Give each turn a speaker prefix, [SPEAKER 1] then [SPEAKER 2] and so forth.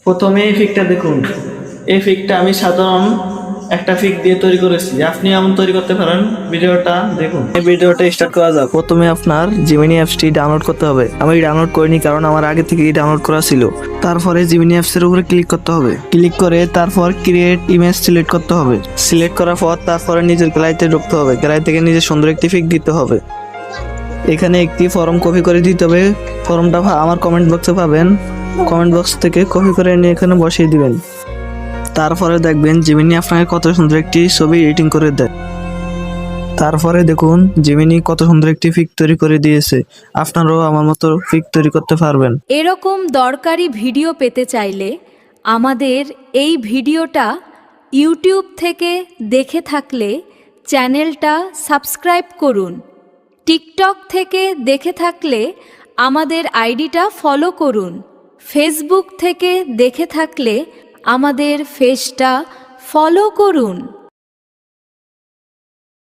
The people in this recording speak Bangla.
[SPEAKER 1] প্রথমে এই ফিকটা দেখুন। এই ফিকটা আমি সাধারণ একটা ফিক দিয়ে তৈরি করেছি, আপনি এমন তৈরি করতে পারেন। ভিডিওটা দেখুন। এই ভিডিওটা স্টার্ট করা যাক। প্রথমে আপনার জিমিনি অ্যাপসটি ডাউনলোড করতে হবে। আমি ডাউনলোড করিনি কারণ আমার আগে থেকেই ডাউনলোড করা ছিল। তারপরে জিমিনি অ্যাপস এর উপরে ক্লিক করতে হবে। ক্লিক করে তারপর ক্রিয়েট ইমেজ সিলেক্ট করতে হবে। সিলেক্ট করার পর তারপরে নিজের গ্যালারিতে ঢুকতে হবে। গ্যালারি থেকে নিজের সুন্দর একটি ফিক দিতে হবে। এখানে একটি ফর্ম কপি করে দিতে হবে। ফর্মটা আমার কমেন্ট বক্সে পাবেন। কমেন্ট বক্স থেকে কপি করে নিয়ে এখানে বসিয়ে দিবেন। তারপরে দেখবেন জিমিনি আপনাকে কত সুন্দর একটি ছবি এডিটিং করে দেয়। তারপরে দেখুন জিমিনি কত সুন্দর একটি পিক তৈরি করে দিয়েছে। আপনারাও আমার মতো পিক তৈরি করতে পারবেন।
[SPEAKER 2] এরকম দরকারি ভিডিও পেতে চাইলে আমাদের এই ভিডিওটা ইউটিউব থেকে দেখে থাকলে চ্যানেলটা সাবস্ক্রাইব করুন। টিকটক থেকে দেখে থাকলে আমাদের আইডিটা ফলো করুন। ফেসবুক থেকে দেখে থাকলে আমাদের পেজটা ফলো করুন।